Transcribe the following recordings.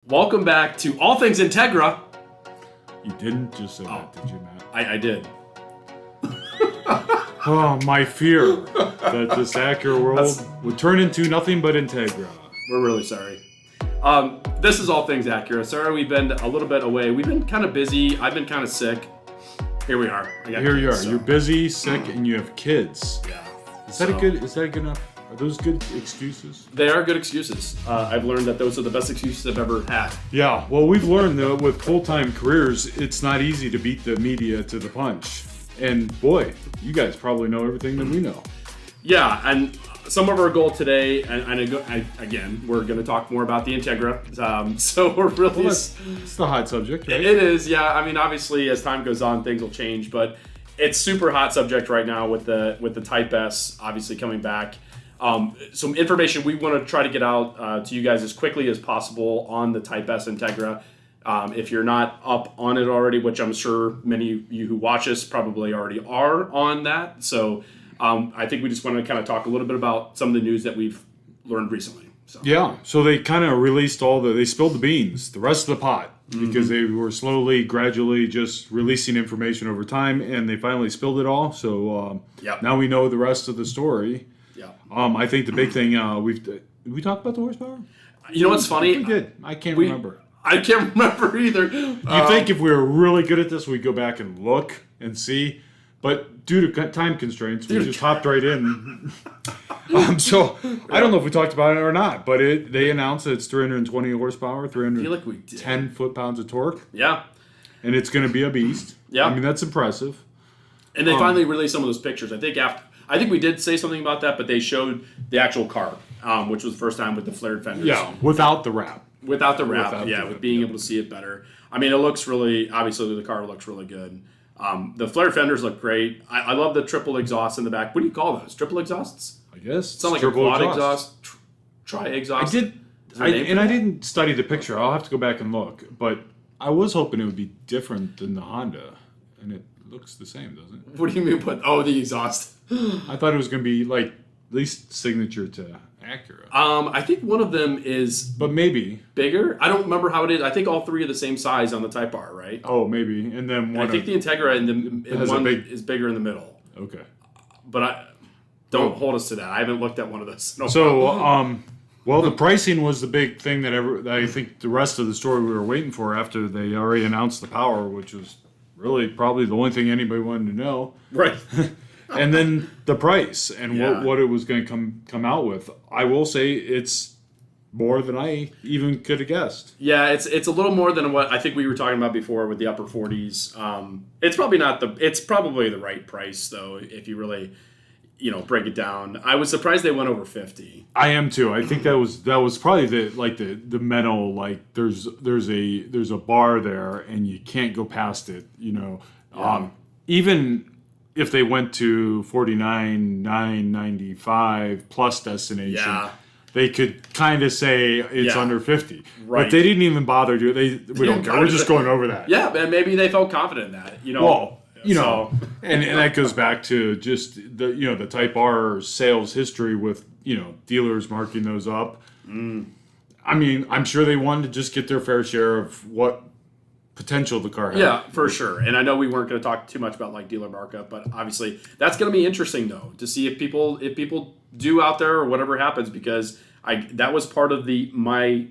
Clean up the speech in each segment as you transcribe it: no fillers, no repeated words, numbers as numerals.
Welcome back to All Things Integra. You didn't just say that, did you, Matt? I did. Oh, my fear that this Acura world would turn into nothing but Integra. We're really sorry. This is All Things Acura. Sorry, we've been a little bit away. We've been kind of busy. I've been kind of sick. Here we are. Here you are. So. You're busy, sick, and you have kids. Yeah. Is that good enough? Are those good excuses? They are good excuses. I've learned that those are the best excuses I've ever had. Yeah. Well, we've learned that with full-time careers, it's not easy to beat the media to the punch. And boy, you guys probably know everything that we know. Yeah, and some of our goal today, again, we're going to talk more about the Integra. So we're really... Well, it's the hot subject, right? It is, yeah. I mean, obviously, as time goes on, things will change, but it's super hot subject right now with the Type S obviously coming back. Some information we want to try to get out to you guys as quickly as possible on the Type S Integra. If you're not up on it already, which I'm sure many of you who watch us probably already are on that. So I think we just want to kind of talk a little bit about some of the news that we've learned recently. So. Yeah, so they kind of released they spilled the beans, the rest of the pot, because they were gradually just releasing information over time, and they finally spilled it all. So now we know the rest of the story. Yeah. I think the big thing, did we talk about the horsepower? You know what's funny? We did. I can't remember. I can't remember either. You think if we were really good at this, we'd go back and look and see, but due to time constraints, we just hopped right in. So I don't know if we talked about it or not, but they announced that it's 320 horsepower, 310 foot-pounds of torque. Yeah. And it's going to be a beast. Yeah. I mean, that's impressive. And they finally released some of those pictures. I think we did say something about that, but they showed the actual car, which was the first time with the flared fenders. Yeah, without the wrap. Without the wrap, with being able to see it better. I mean, it looks really, obviously the car looks really good. The flared fenders look great. I love the triple exhaust in the back. What do you call those? Triple exhausts? I guess. It's not like a quad exhaust, tri-exhaust. I didn't study the picture. I'll have to go back and look. But I was hoping it would be different than the Honda. And it looks the same, doesn't it? What do you mean? The exhaust. I thought it was going to be like at least signature to Acura. I think one of them is... But maybe. Bigger? I don't remember how it is. I think all three are the same size on the Type R, right? Oh, maybe. And then one... I think the Integra is bigger in the middle. Okay. But don't hold us to that. I haven't looked at one of those. Well, the pricing was the big thing that I think the rest of the story we were waiting for after they already announced the power, which was really probably the only thing anybody wanted to know. Right. And then the price and what it was going to come out with. I will say it's more than I even could have guessed. Yeah, it's a little more than what I think we were talking about before with the upper 40s. It's probably the right price though if you really break it down. I was surprised they went over 50. I am too. I think that was probably the metal, like there's a bar there and you can't go past it, even if they went to 49,995 plus destination, they could kind of say it's under 50. Right. But they didn't even bother to. We don't care. We're just going over that. Yeah, and maybe they felt confident in that. And that goes back to just the Type R sales history with dealers marking those up. I mean, I'm sure they wanted to just get their fair share of what potential the car had. Yeah, for sure. And I know we weren't going to talk too much about like dealer markup, but obviously that's going to be interesting though to see if people do out there or whatever happens, because that was part of my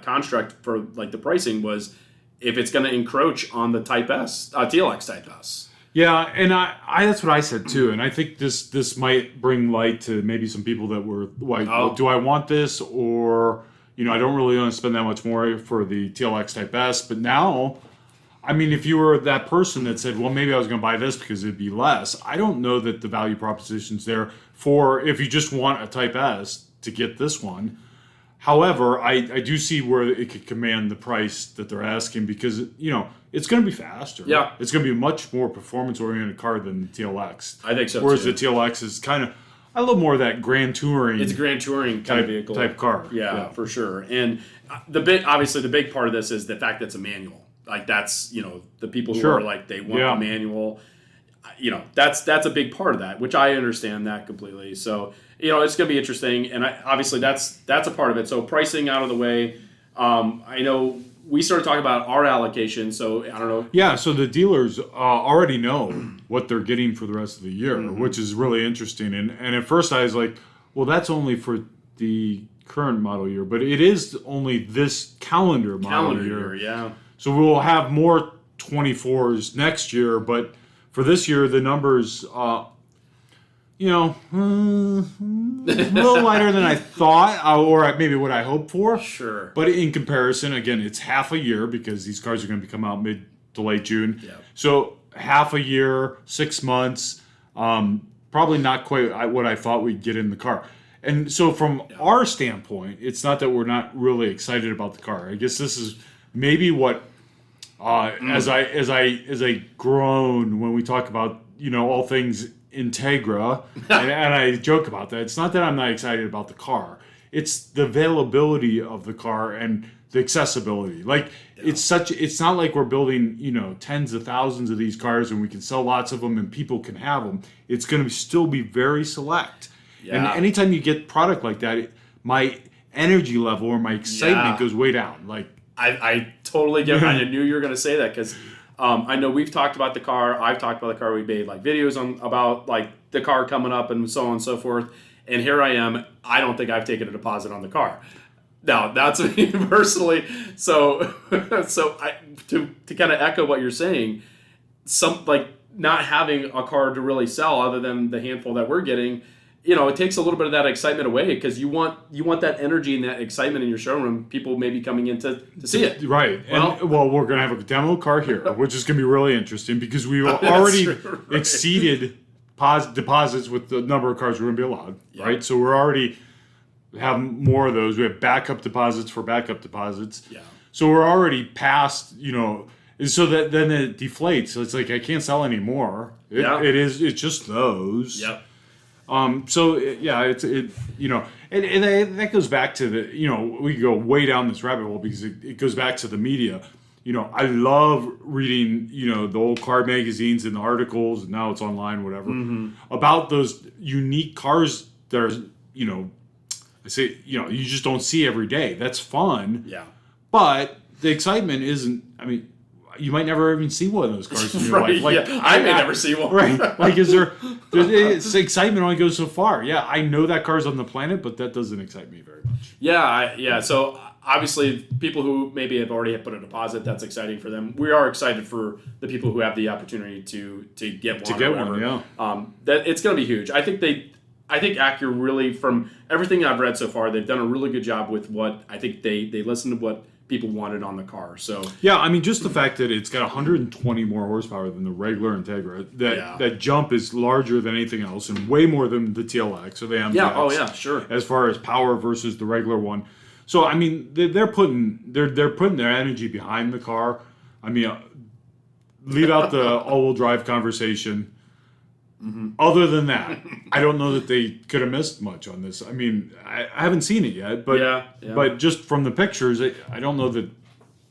construct for like the pricing was if it's going to encroach on the Type S, TLX Type S. Yeah, and I that's what I said too, and I think this might bring light to maybe some people that were like, do I want this, or I don't really want to spend that much more for the TLX Type S, but now, I mean, if you were that person that said, well, maybe I was going to buy this because it'd be less, I don't know that the value proposition's there for if you just want a Type S to get this one. However, I do see where it could command the price that they're asking because, it's going to be faster. Yeah. It's going to be a much more performance-oriented car than the TLX. I think so, Whereas too. the TLX is kind of a little more of that Grand Touring. It's a Grand Touring kind of vehicle. Type car. Yeah, for sure. And the big part of this is the fact that it's a manual. Like that's, the people who are like, they want a manual. That's a big part of that, which I understand that completely. So, it's going to be interesting. And obviously that's a part of it. So pricing out of the way, I know we started talking about our allocation, so I don't know. Yeah, so the dealers already know what they're getting for the rest of the year, which is really interesting. And at first I was like, well, that's only for the current model year, but it is only this calendar model year. Yeah. So we'll have more 24s next year, but for this year, the numbers, a little lighter than I thought, or maybe what I hoped for. Sure. But in comparison, again, it's half a year because these cars are going to come out mid to late June. Yeah. So half a year, 6 months, probably not quite what I thought we'd get in the car. And so from our standpoint, it's not that we're not really excited about the car. I guess this is maybe what, as I groan when we talk about, all things Integra, and I joke about that. It's not that I'm not excited about the car. It's the availability of the car and the accessibility. It's not like we're building, tens of thousands of these cars and we can sell lots of them and people can have them. It's going to still be very select. Yeah. And anytime you get product like that, my energy level or my excitement goes way down. I totally get it. I knew you were going to say that because I know we've talked about the car. I've talked about the car. We made videos about the car coming up and so on and so forth. And here I am. I don't think I've taken a deposit on the car. Now that's me personally. So to kind of echo what you're saying, not having a car to really sell other than the handful that we're getting. It takes a little bit of that excitement away because you want that energy and that excitement in your showroom. People may be coming in to see it. Right. Well, we're going to have a demo car here, which is going to be really interesting because we've already exceeded deposits with the number of cars we're going to be allowed. Yeah. Right. So we're already have more of those. We have backup deposits for backup deposits. Yeah. So we're already past, so that then it deflates. So it's I can't sell anymore. It's just those. Yep. That goes back to we go way down this rabbit hole because it goes back to the media. I love reading, the old car magazines and the articles, and now it's online, whatever, about those unique cars that are, I say, you just don't see every day. That's fun. Yeah. But the excitement isn't, you might never even see one of those cars in your life. I may never see one. Right. It's excitement only goes so far. Yeah, I know that car's on the planet, but that doesn't excite me very much. Yeah. So obviously, people who maybe have already put a deposit, that's exciting for them. We are excited for the people who have the opportunity to get one. Yeah. That it's going to be huge. I think Acura really, from everything I've read so far, they've done a really good job with what I think they listened to what people wanted on the car. So yeah, just the fact that it's got 120 more horsepower than the regular Integra. That jump is larger than anything else and way more than the TLX or the MDX. Yeah, sure. As far as power versus the regular one. So they're putting their energy behind the car. Leave out the all-wheel drive conversation. Mm-hmm. Other than that, I don't know that they could have missed much on this. I haven't seen it yet, but but just from the pictures, I don't know that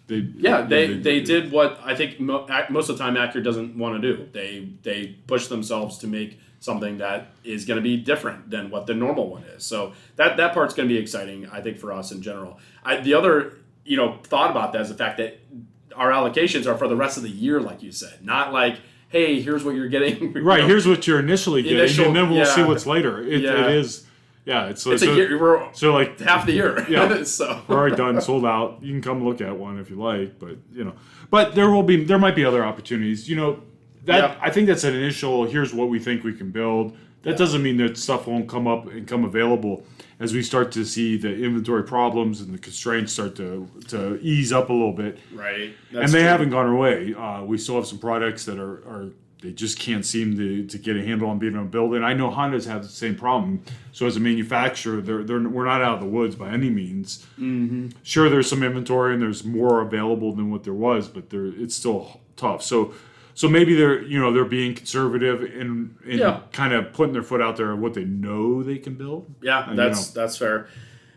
they. Yeah, they did what I think most of the time Acura doesn't want to do. They push themselves to make something that is going to be different than what the normal one is. So that part's going to be exciting, I think, for us in general. The other thought about that is the fact that our allocations are for the rest of the year, like you said, not hey, here's what you're getting. Right, here's what you're initially getting, and then we'll see what's later. It is, it's a year. We're half the year. Yeah, so we're already done, sold out. You can come look at one if you like, but there might be other opportunities. I think that's an initial. Here's what we think we can build. That doesn't mean that stuff won't come up and come available as we start to see the inventory problems and the constraints start to ease up a little bit. Right. And they haven't gone away. We still have some products that are they just can't seem to get a handle on being able to build. And I know Honda's had the same problem. So as a manufacturer, we're not out of the woods by any means. Mm-hmm. Sure, there's some inventory and there's more available than what there was, but it's still tough. So maybe they're being conservative and kind of putting their foot out there of what they know they can build. Yeah, that's fair.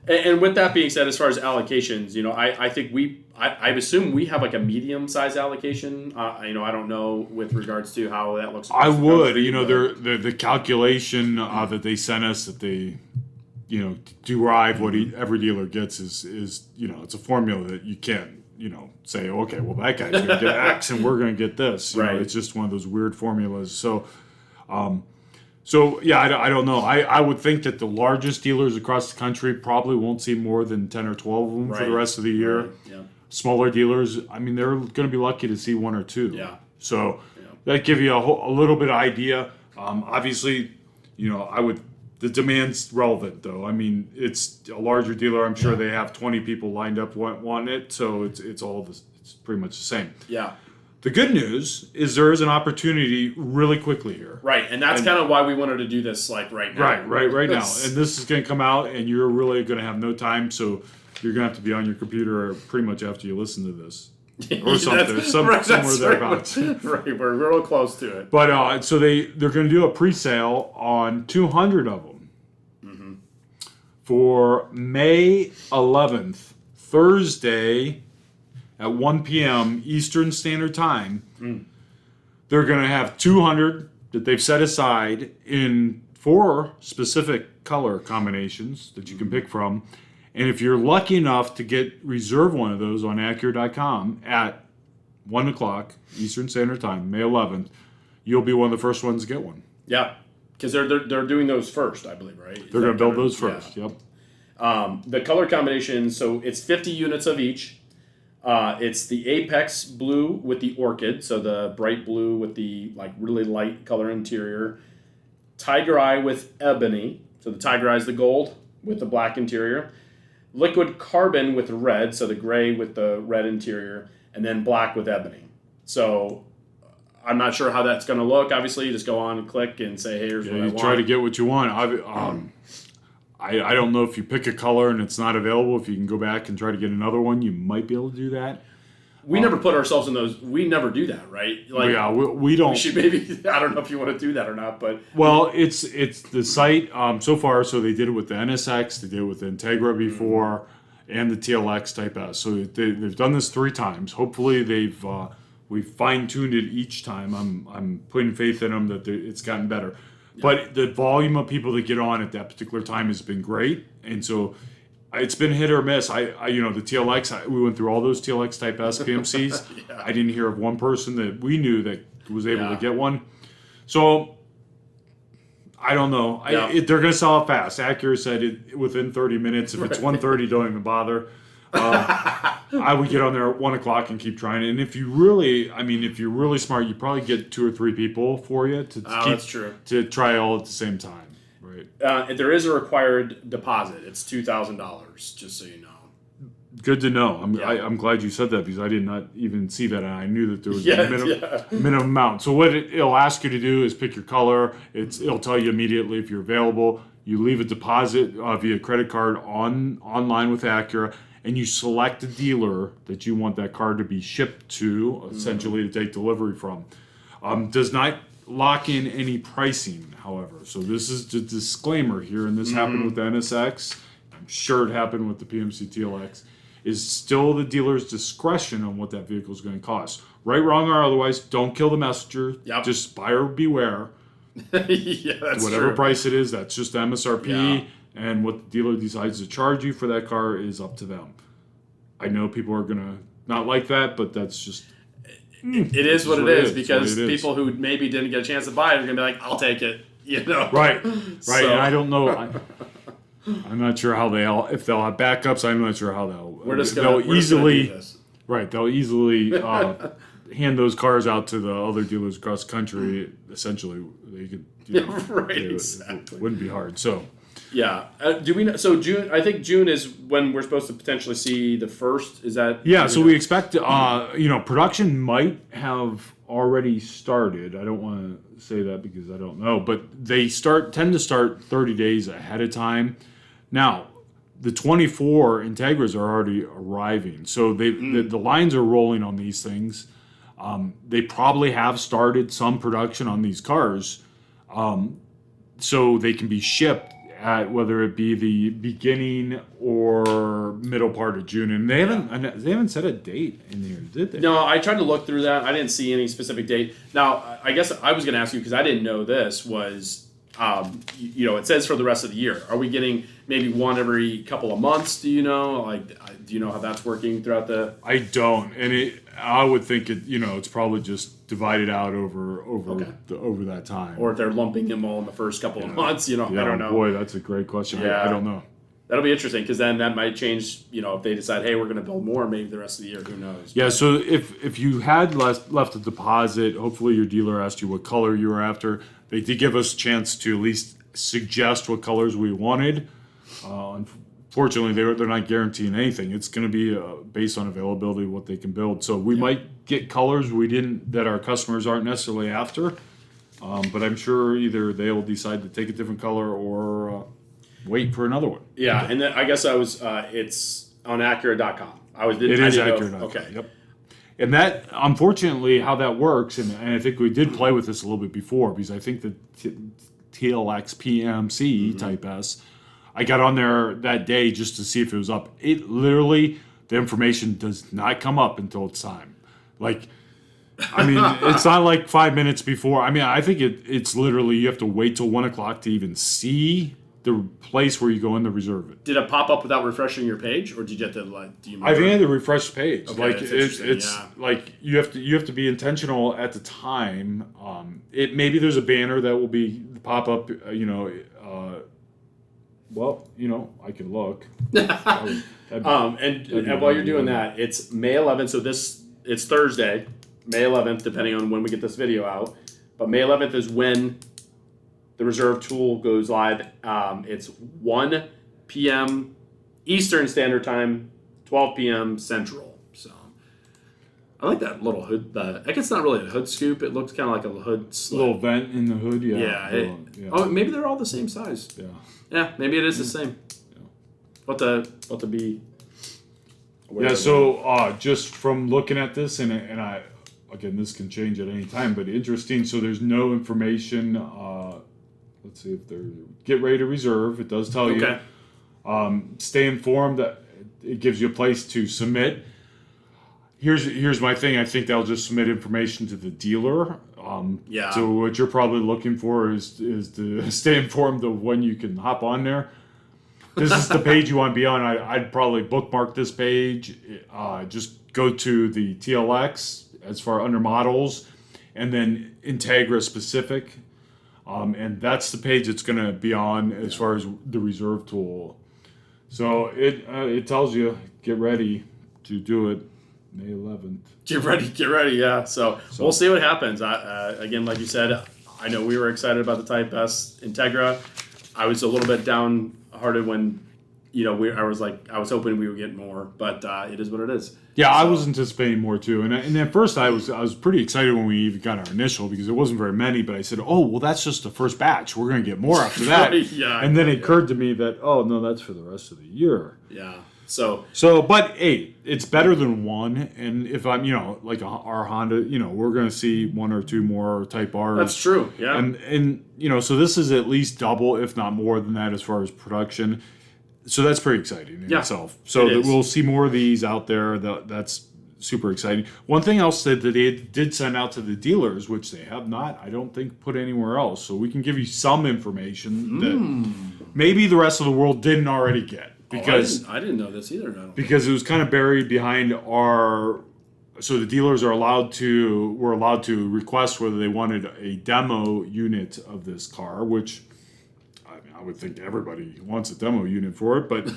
And with that being said, as far as allocations, I think I assume we have a medium size allocation. I don't know with regards to how that looks. I would, the calculation that they sent us that they derive what every dealer gets is it's a formula that you can't say, okay, well, that guy's going to get X and we're going to get this. Right. It's just one of those weird formulas. So, yeah, I don't know. I would think that the largest dealers across the country probably won't see more than 10 or 12 of them for the rest of the year. Right. Yeah. Smaller Smaller dealers, I mean, they're going to be lucky to see one or two. Yeah. So that give you a little bit of idea. Obviously, the demand's relevant, though. I mean, it's a larger dealer. I'm sure they have 20 people lined up wanting it, so it's pretty much the same. Yeah. The good news is there is an opportunity really quickly here. Right, and that's kind of why we wanted to do this right now. Right now. And this is going to come out, and you're really going to have no time, so you're going to have to be on your computer pretty much after you listen to this. Or something, somewhere thereabouts. Right, we're real close to it. But so they're going to do a pre-sale on 200 of them for May 11th, Thursday at 1 p.m. Eastern Standard Time. They're going to have 200 that they've set aside in 4 specific color combinations that you can pick from. And if you're lucky enough to reserve one of those on Acura.com at 1 o'clock Eastern Standard Time, May 11th, you'll be one of the first ones to get one. Yeah, because they're doing those first, I believe, right? They're going to build those first, Yep. The color combination, so it's 50 units of each. It's the Apex blue with the orchid, so the bright blue with the really light color interior. Tiger Eye with ebony, so the Tiger Eye is the gold with the black interior. Liquid carbon with red, so the gray with the red interior, and then black with ebony. So I'm not sure how that's going to look. Obviously, you just go on and click and say, hey, here's what I want. You try to get what you want. I don't know if you pick a color and it's not available, if you can go back and try to get another one, you might be able to do that. We never put ourselves in those. We never do that, right? We don't. We should maybe. I don't know if you want to do that or not, but well, it's the site so far. So they did it with the NSX, they did it with the Integra before, and the TLX Type S. So they've done this 3 times. Hopefully we've fine tuned it each time. I'm putting faith in them that it's gotten better. Yeah. But the volume of people that get on at that particular time has been great, and so. It's been hit or miss. The TLX, we went through all those TLX Type S PMCs. I didn't hear of one person that we knew that was able to get one. So, I don't know. They're going to sell it fast. Acura said it within 30 minutes. If it's 1:30, don't even bother. I would get on there at 1 o'clock and keep trying it. And if you're really smart, you probably get 2 or 3 people for you that's true. To try all at the same time. Right. There is a required deposit. It's $2,000, just so you know. Good to know. I'm glad you said that because I did not even see that, and I knew that there was a minimum amount. So what it'll ask you to do is pick your color. It'll tell you immediately if you're available. You leave a deposit via credit card online with Acura, and you select a dealer that you want that car to be shipped to, essentially to take delivery from. Does not lock in any pricing, however. So this is the disclaimer here, and this happened with the NSX. I'm sure it happened with the PMC TLX. Is still the dealer's discretion on what that vehicle is going to cost. Right, wrong, or otherwise, don't kill the messenger. Yep. Just buyer beware. That's whatever true. Price it is, that's just MSRP, and what the dealer decides to charge you for that car is up to them. I know people are going to not like that, but that's just... It is what it is, because people who maybe didn't get a chance to buy it are going to be like, I'll take it. Right. So. And I don't know... I'm not sure how if they'll have backups. I'm not sure how they'll easily hand those cars out to the other dealers across the country. Essentially, they could. Exactly. It wouldn't be hard. So. Yeah. Do we know? So June. I think June is when we're supposed to potentially see the first. Is that? Yeah. So we expect. Production might have already started. I don't want to say that because I don't know, but they tend to start 30 days ahead of time. Now, the 24 Integras are already arriving, so the lines are rolling on these things. They probably have started some production on these cars, so they can be shipped at whether it be the beginning or middle part of June. And they haven't set a date in here, did they? No, I tried to look through that. I didn't see any specific date. Now, I guess I was going to ask you because I didn't know this was. it says for the rest of the year. Are we getting maybe one every couple of months? Do you know? Like, do you know how that's working throughout the? I don't, and I would think it's probably just divided out over that time. Or if they're lumping them all in the first couple of months, I don't know. Boy, that's a great question. Yeah. I don't know. That'll be interesting because then that might change. If they decide, hey, we're going to build more, maybe the rest of the year. Who knows? Yeah. So if you had left a deposit, hopefully your dealer asked you what color you were after. They did give us a chance to at least suggest what colors we wanted. Unfortunately, they're not guaranteeing anything. It's going to be based on availability, what they can build. So we might get colors that our customers aren't necessarily after. But I'm sure either they'll decide to take a different color or wait for another one. Yeah, and then I guess it's on Acura.com. It is Acura.com. Okay. Yep. And that, unfortunately, how that works, and I think we did play with this a little bit before, because I think the TLX PMC Type S, I got on there that day just to see if it was up. It literally, the information does not come up until it's time. Like, I mean, it's not like 5 minutes before. I mean, I think it's literally, you have to wait till 1 o'clock to even see the place where you go in to reserve it. Did it pop up without refreshing your page, or did you have to do you remember? I think I had to refresh the page. Okay, like it's like you have to be intentional at the time. Maybe there's a banner that will pop up. I can look. And while you're doing that, it's May 11th. So it's Thursday, May 11th, depending on when we get this video out. But May 11th is when the reserve tool goes live. It's 1 p.m. Eastern Standard Time, 12 p.m. Central. So I like that little hood. I guess it's not really a hood scoop. It looks kind of like a hood slit. Little vent in the hood. Yeah. Oh, maybe they're all the same size. Yeah. Yeah, maybe it is the same. Yeah. What to be. Yeah. So just from looking at this, and I again, this can change at any time, but interesting. So there's no information. Let's see if they're get ready to reserve. It does tell you. Stay informed. That it gives you a place to submit. Here's my thing. I think they'll just submit information to the dealer. So what you're probably looking for is to stay informed of when you can hop on there. This is the page you want to be on. I'd probably bookmark this page. Just go to the TLX as far under models, and then Integra specific. And that's the page it's going to be on as far as the reserve tool. So it tells you, get ready to do it May 11th. Get ready, yeah. So we'll see what happens. Again, like you said, I know we were excited about the Type S Integra. I was a little bit downhearted when, I was hoping we would get more, but it is what it is. Yeah, I was anticipating more too, and at first I was pretty excited when we even got our initial because it wasn't very many. But I said, "Oh, well, that's just the first batch. We're going to get more after that." And then it occurred to me that, oh no, that's for the rest of the year. Yeah. So, but hey, it's better than one. And if I'm, like our Honda, we're going to see 1 or 2 more Type R's. That's true. Yeah. And so this is at least double, if not more than that, as far as production. So that's pretty exciting in itself. So we'll see more of these out there. That's super exciting. One thing else that they did send out to the dealers, which they have not, I don't think, put anywhere else. So we can give you some information that maybe the rest of the world didn't already get. Because I didn't know this either. Because it was kind of buried behind our. So the dealers were allowed to request whether they wanted a demo unit of this car, which I would think everybody wants a demo unit for it, but you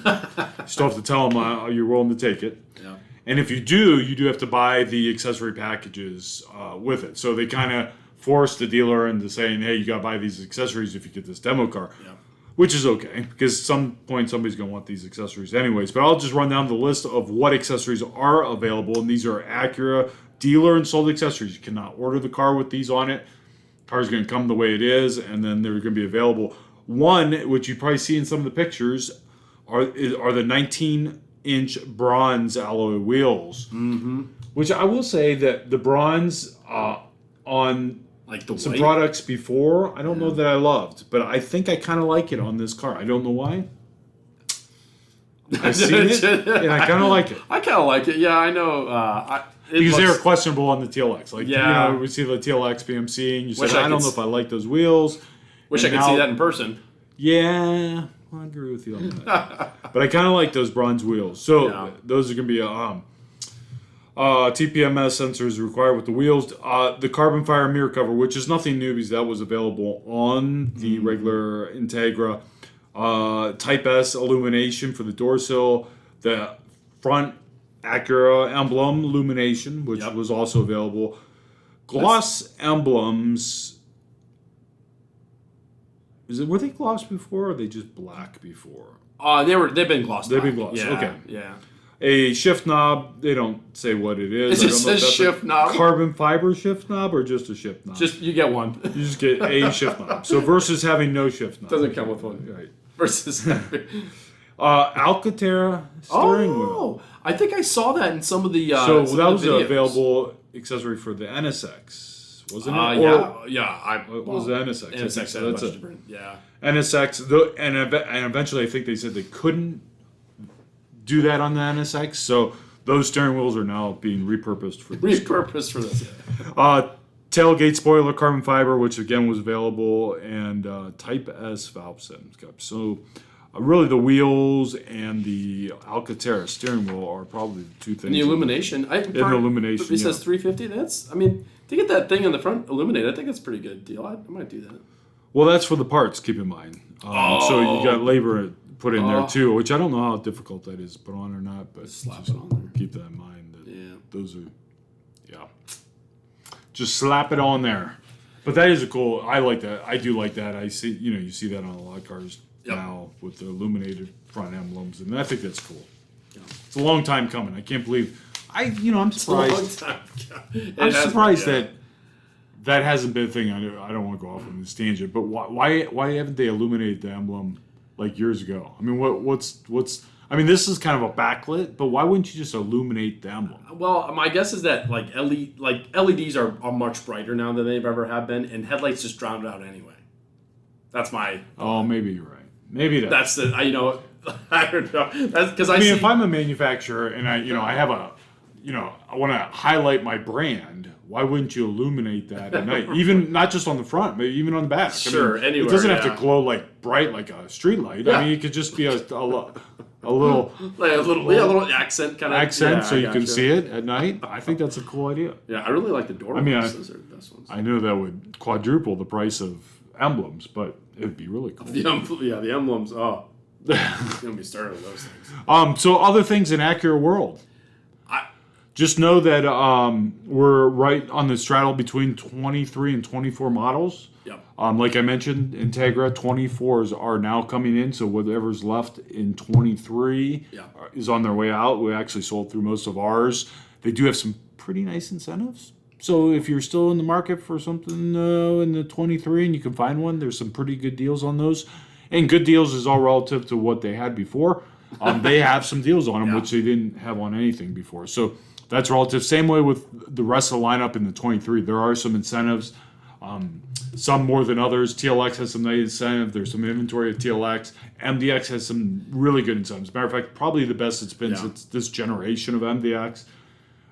still have to tell them you're willing to take it. Yeah. And if you do have to buy the accessory packages with it. So they kind of force the dealer into saying, hey, you got to buy these accessories if you get this demo car. Yeah. Which is okay, because some point somebody's going to want these accessories anyways. But I'll just run down the list of what accessories are available, and these are Acura dealer-installed accessories. You cannot order the car with these on it. The car's going to come the way it is, and then they're going to be available. One, which you probably see in some of the pictures, are the 19-inch bronze alloy wheels. Mm-hmm. Which I will say that the bronze on like the some white? Products before, I don't know that I loved, but I think I kind of like it on this car. I don't know why. I've seen it, and I kind of like it. I kind of like it. Yeah, I know. Because they were questionable on the TLX. We see the TLX PMC, and you said, I don't know if I like those wheels. Wish I could see that in person. Yeah, I agree with you on that. But I kind of like those bronze wheels. So those are going to be TPMS sensors required with the wheels. The carbon fiber mirror cover, which is nothing new because that was available on the regular Integra. Type S illumination for the door sill. The front Acura emblem illumination, which was also available. Gloss emblems. Were they gloss before, or were they just black before? They've been glossed. They've been glossed. Yeah, okay. Yeah. A shift knob. They don't say what it is. It says shift knob. Carbon fiber shift knob or just a shift knob? Just you get one. You just get a shift knob. So versus having no shift knob. Doesn't come with one. Right. Versus Alcantara steering wheel. I think I saw that in some of the. So some that of was the an videos. available accessory for the NSX, wasn't it? It was the NSX. NSX So had a that's bunch it. of different. Yeah. NSX, and eventually I think they said they couldn't do that on the NSX, so those steering wheels are now being repurposed for this. Repurposed for this. Tailgate spoiler carbon fiber, which again was available, and Type S valve settings cup. So really the wheels and the Alcantara steering wheel are probably the two things. And the illumination. Illumination, It says $350. That's, I mean, to get that thing in the front illuminated, I think that's a pretty good deal. I might do that. Well, that's for the parts, keep in mind. So you got labor put in there too, which I don't know how difficult that is to put on or not, but slap just it on there. keep that in mind. That those are, just slap it on there. But that is a cool. I like that. I do like that. I see. You see that on a lot of cars now with the illuminated front emblems, and I think that's cool. Yeah. It's a long time coming. I can't believe. I'm surprised. I'm surprised that hasn't been a thing. I don't want to go off on this tangent, but why haven't they illuminated the emblem like years ago? I mean, what's I mean, this is kind of a backlit, but why wouldn't you just illuminate the emblem? Well, my guess is that LEDs are much brighter now than they've ever have been, and headlights just drown it out anyway. That's my. Oh, maybe you're right. Maybe that's the. I don't know. That's because I mean, if I'm a manufacturer and I have a, I want to highlight my brand. Why wouldn't you illuminate that at night? Even not just on the front, but even on the back. Sure, anywhere. It doesn't have to glow like bright like a street light. Yeah. I mean, it could just be a little accent kind of accent, so you can see it at night. I think that's a cool idea. Yeah, I really like the door. I mean, those are the best ones. I know that would quadruple the price of emblems, but it would be really cool. The emblems. Oh, it's gonna be started with those things. So other things in Acura world. Just know that we're right on the straddle between 23 and 24 models. Yep. Like I mentioned, Integra 24s are now coming in, so whatever's left in 23 is on their way out. We actually sold through most of ours. They do have some pretty nice incentives. So if you're still in the market for something in the 23 and you can find one, there's some pretty good deals on those. And good deals is all relative to what they had before. They have some deals on them, which they didn't have on anything before. So that's relative. Same way with the rest of the lineup in the 23. There are some incentives, some more than others. TLX has some nice incentive. There's some inventory of TLX. MDX has some really good incentives. Matter of fact, probably the best it's been since this generation of MDX,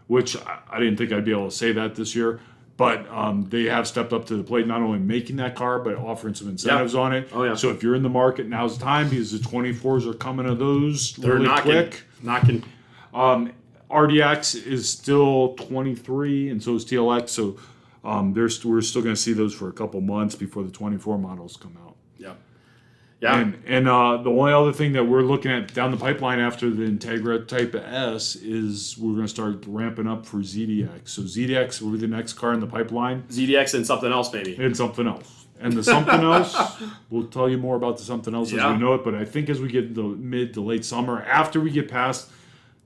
which I didn't think I'd be able to say that this year. But they have stepped up to the plate, not only making that car, but offering some incentives on it. Oh, yeah. So if you're in the market, now's the time because the 24s are coming to those They're really quick. Knocking. RDX is still 23, and so is TLX. So we're still going to see those for a couple months before the 24 models come out. Yeah. And the only other thing that we're looking at down the pipeline after the Integra Type S is we're going to start ramping up for ZDX. So ZDX will be the next car in the pipeline. ZDX and something else, maybe. And something else. And the something else, we'll tell you more about the something else as we know it. But I think as we get into mid to late summer, after we get past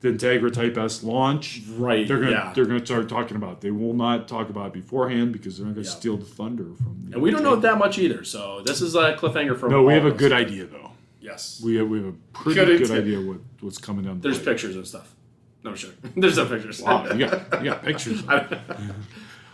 the Integra Type S launch, right? They're gonna start talking about it. They will not talk about it beforehand because they're not going to steal the thunder from. And we don't know that much either. So this is a cliffhanger for. No, we have a good idea though. Yes, we have a pretty good idea what's coming down. There's pictures of stuff. No, sure. There's no pictures. Wow, you got pictures.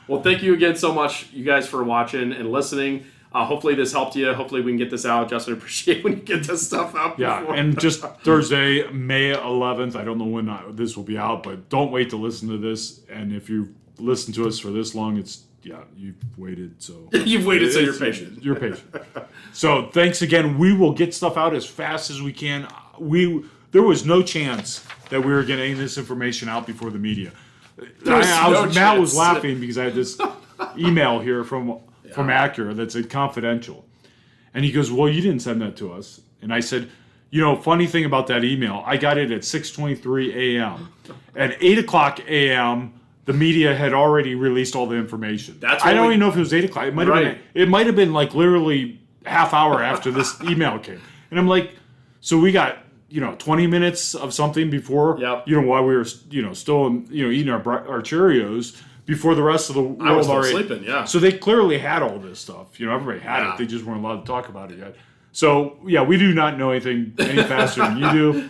Well, thank you again so much, you guys, for watching and listening. Hopefully this helped you. Hopefully we can get this out. Justin, appreciate when you get this stuff out. Yeah, and just Thursday, May 11th. I don't know when this will be out, but don't wait to listen to this. And if you listen to us for this long, it's yeah, you've waited, so You've waited, so you're patient. You're patient. So thanks again. We will get stuff out as fast as we can. There was no chance that we were getting this information out before the media. Matt was laughing because I had this email here from Acura that said confidential, and he goes, "Well, you didn't send that to us." And I said, funny thing about that email, I got it at 6:23 a.m. At 8 o'clock a.m., the media had already released all the information. I don't even know if it was 8 o'clock. It might have been. It might have been like literally half hour after this email came. And I'm like, so we got 20 minutes of something before while we were still eating our Cheerios before the rest of the world I was still already sleeping. Yeah. So they clearly had all this stuff. Everybody had it. They just weren't allowed to talk about it yet. So yeah, we do not know anything any faster than you do.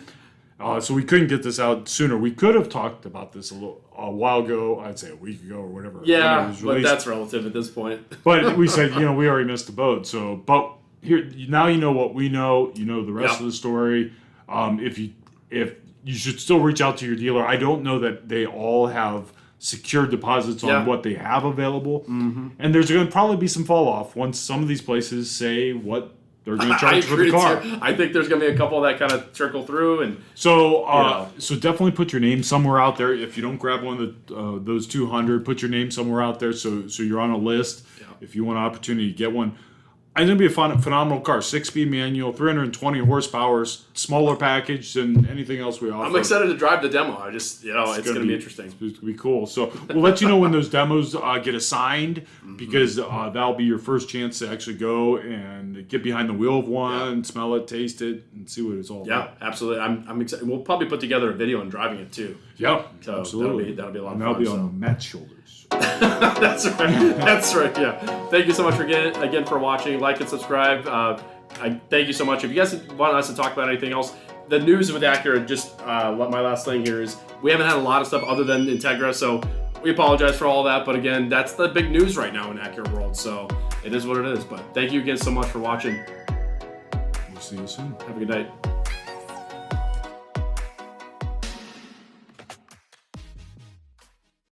So we couldn't get this out sooner. We could have talked about this a while ago. I'd say a week ago or whatever. Yeah, but that's relative at this point. But we said, we already missed the boat. So, but here now you know what we know. You know the rest of the story. If you should still reach out to your dealer. I don't know that they all have secure deposits on what they have available, and there's going to probably be some fall off once some of these places say what they're going to charge for the car. I think there's going to be a couple that kind of trickle through, and so definitely put your name somewhere out there. If you don't grab one of those 200, put your name somewhere out there so you're on a list. Yeah. If you want an opportunity to get one. It's going to be a phenomenal car. 6-speed manual, 320 horsepower, smaller package than anything else we offer. I'm excited to drive the demo. It's going to be interesting. It's going to be cool. So we'll let you know when those demos get assigned because that'll be your first chance to actually go and get behind the wheel of one, smell it, taste it, and see what it's all about. Yeah, absolutely. I'm excited. We'll probably put together a video on driving it too. Yeah, so absolutely. That'll be a lot of fun. That'll be on Matt's shoulders. That's right. That's right. Yeah. Thank you so much again for watching. Like and subscribe. I thank you so much. If you guys want us to talk about anything else, the news with Acura. Just my last thing here is we haven't had a lot of stuff other than Integra, so we apologize for all that. But again, that's the big news right now in Acura world. So it is what it is. But thank you again so much for watching. We'll see you soon. Have a good night.